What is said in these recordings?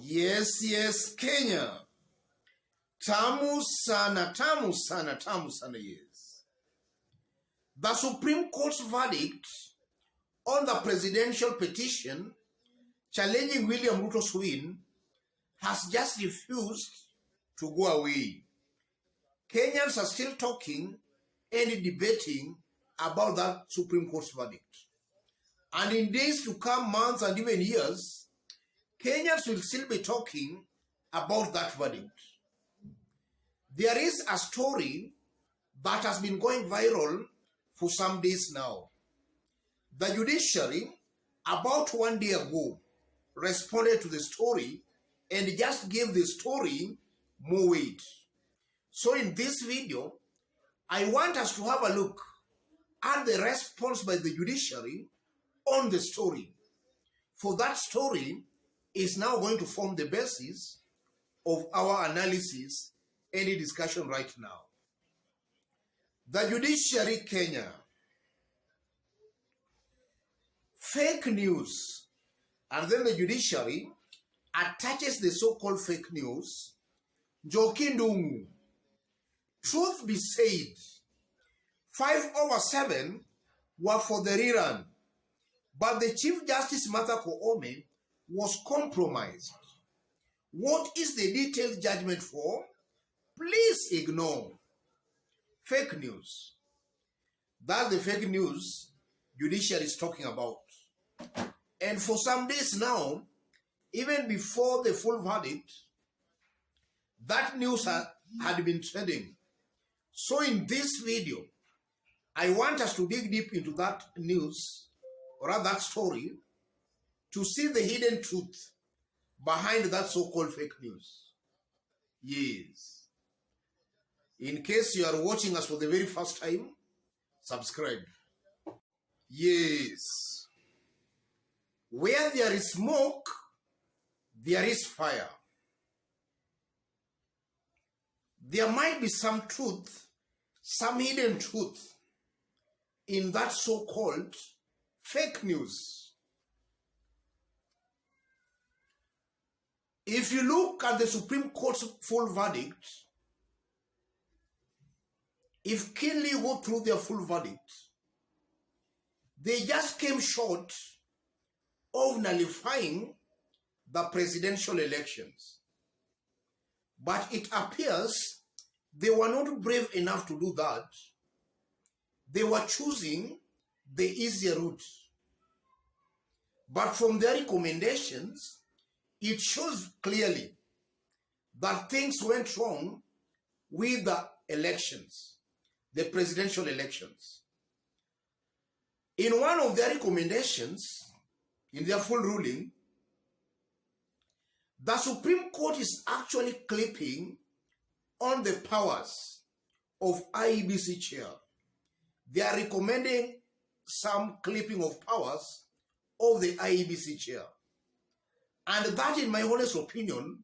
Yes, Kenya. Tamu sana, yes. The Supreme Court's verdict on the presidential petition challenging William Ruto's win has just refused to go away. Kenyans are still talking and debating about that Supreme Court's verdict. And in days to come, months and even years, Kenyans will still be talking about that verdict. There is a story that has been going viral for some days now. The Judiciary, about 1 day ago, responded to the story and just gave the story more weight. So in this video, I want us to have a look at the response by the Judiciary on the story. For that story is now going to form the basis of our analysis and discussion right now. The Judiciary Kenya. Fake news. And then the Judiciary attaches the so-called fake news. Njoki Ndung'u. Truth be said, 5/7 were for the rerun, but the Chief Justice Martha Koome was compromised. What is the detailed judgment for? Please ignore. Fake news. That's the fake news Judiciary is talking about. And for some days now, even before the full verdict, that news had been trending. So in this video, I want us to dig deep into that news, or rather that story, to see the hidden truth behind that so-called fake news. Yes. In case you are watching us for the very first time, subscribe. Yes. Where there is smoke, there is fire. There might be some truth, some hidden truth in that so-called fake news. If you look at the Supreme Court's full verdict, if keenly go through their full verdict, they just came short of nullifying the presidential elections. But it appears they were not brave enough to do that. They were choosing the easier route. But from their recommendations, it shows clearly that things went wrong with the elections, the presidential elections. In one of their recommendations, in their full ruling, the Supreme Court is actually clipping on the powers of IEBC chair. They are recommending some clipping of powers of the IEBC chair. And that, in my honest opinion,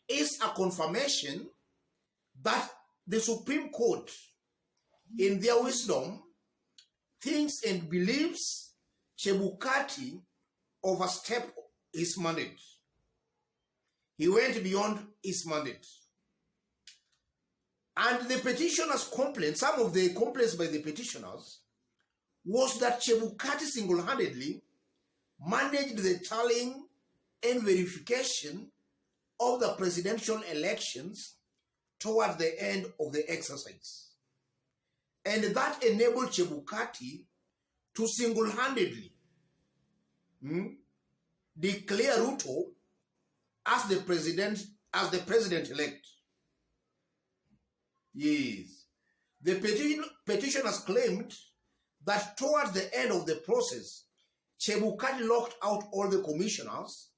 is a confirmation that the Supreme Court, in their wisdom, thinks and believes Chebukati overstepped his mandate. He went beyond his mandate. And the petitioners' complaint, some of the complaints by the petitioners, was that Chebukati single-handedly managed the tallying and verification of the presidential elections towards the end of the exercise. And that enabled Chebukati to single-handedly declare Ruto as the president-elect. Yes. The petitioners claimed that towards the end of the process, Chebukati locked out all the commissioners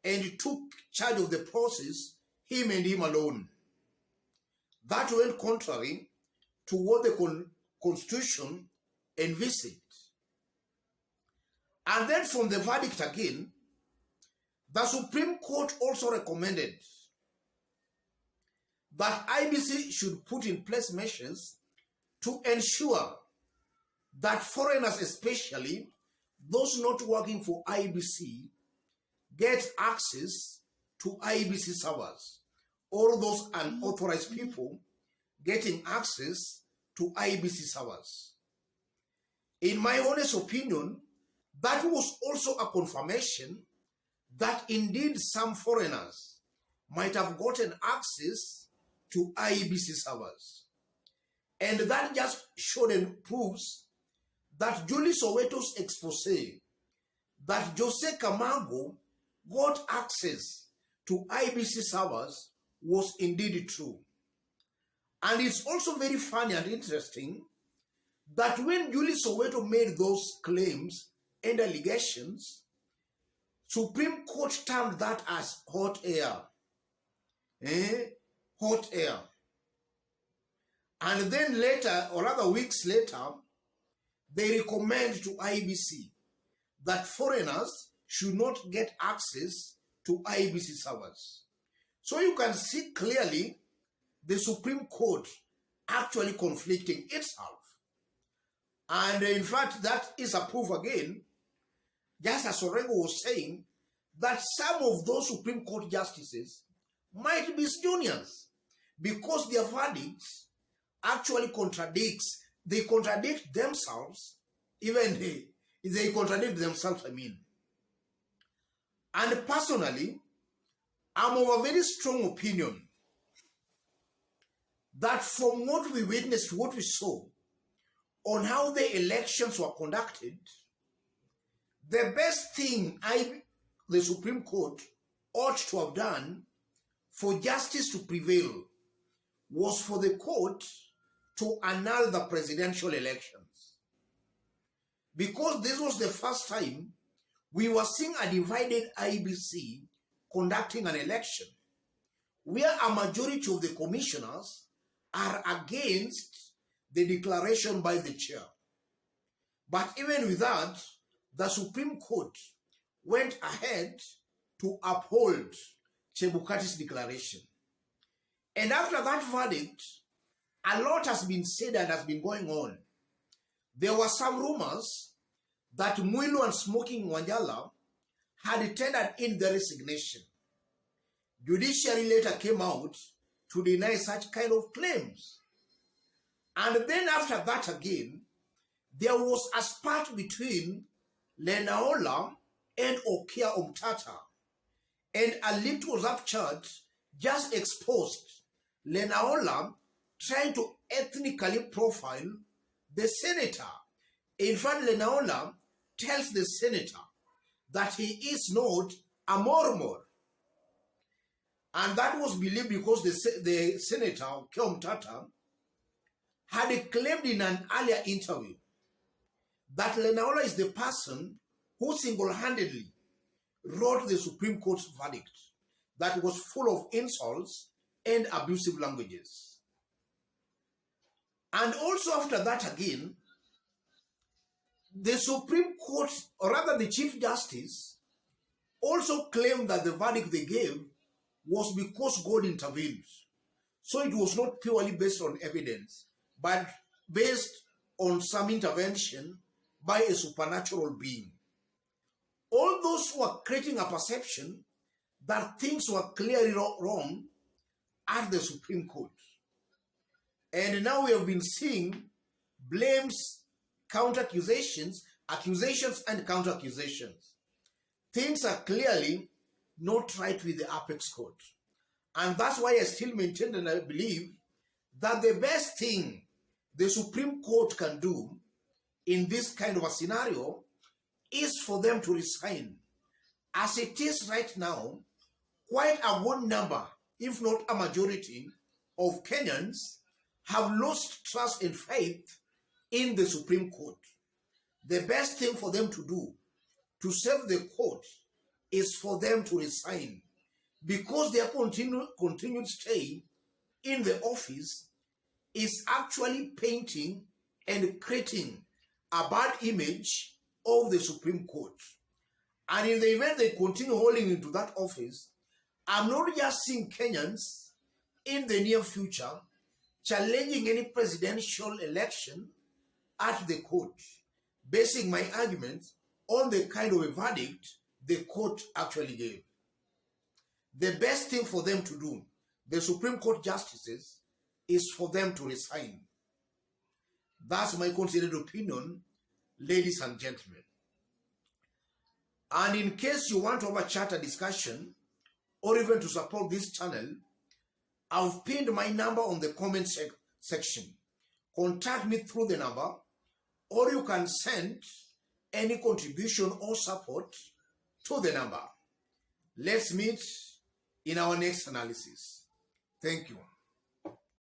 and took charge of the process, him and him alone. That went contrary to what the Constitution envisaged. And then from the verdict again, the Supreme Court also recommended that IBC should put in place measures to ensure that foreigners, especially those not working for IBC, get access to IBC servers, all those unauthorized people getting access to IBC servers. In my honest opinion, that was also a confirmation that indeed some foreigners might have gotten access to IBC servers. And that just showed and proves that Julie Soweto's expose that Jose Camargo got access to IBC servers was indeed true. And it's also very funny and interesting that when Julie Soweto made those claims and allegations, Supreme Court termed that as hot air. Hot air. And then later, or rather weeks later, they recommend to IBC that foreigners should not get access to IBC servers. So you can see clearly the Supreme Court actually conflicting itself. And in fact, that is a proof again, just as Orengo was saying, that some of those Supreme Court justices might be juniors because their verdicts actually they contradict themselves, even they contradict themselves, I mean. And personally, I'm of a very strong opinion that from what we witnessed, what we saw, on how the elections were conducted, the best thing the Supreme Court ought to have done for justice to prevail was for the court to annul the presidential elections. Because this was the first time we were seeing a divided IBC conducting an election, where a majority of the commissioners are against the declaration by the chair. But even with that, the Supreme Court went ahead to uphold Chebukati's declaration. And after that verdict, a lot has been said and has been going on. There were some rumors that Mwilu and Smoking Wanjala had tendered in their resignation. Judiciary later came out to deny such kind of claims. And then after that again, there was a spat between Lenaola and Okia Omtata. And a little WhatsApp chat just exposed Lenaola trying to ethnically profile the senator. In fact, Lenaola tells the senator that he is not a Mormon. And that was believed because the senator, Okia Omtata, had claimed in an earlier interview that Lenaola is the person who single-handedly wrote the Supreme Court's verdict that was full of insults and abusive languages. And also after that again, the Supreme Court, or rather the Chief Justice, also claimed that the verdict they gave was because God intervened. So it was not purely based on evidence, but based on some intervention by a supernatural being. All those who are creating a perception that things were clearly wrong at the Supreme Court. And now we have been seeing blames, counter-accusations, accusations and counter-accusations. Things are clearly not right with the Apex Court. And that's why I still maintain and I believe that the best thing the Supreme Court can do in this kind of a scenario is for them to resign. As it is right now, quite a good number, if not a majority, of Kenyans have lost trust and faith in the Supreme Court. The best thing for them to do to save the court is for them to resign, because their continued stay in the office is actually painting and creating a bad image of the Supreme Court. And in the event they continue holding into that office, I'm not just seeing Kenyans in the near future challenging any presidential election at the court, basing my arguments on the kind of a verdict the court actually gave. the best thing for them to do, the Supreme Court justices, is for them to resign. That's my considered opinion, ladies and gentlemen. And in case you want to have a chat, a discussion, or even to support this channel, I've pinned my number on the comment section. Contact me through the number, or you can send any contribution or support to the number. Let's meet in our next analysis. Thank you.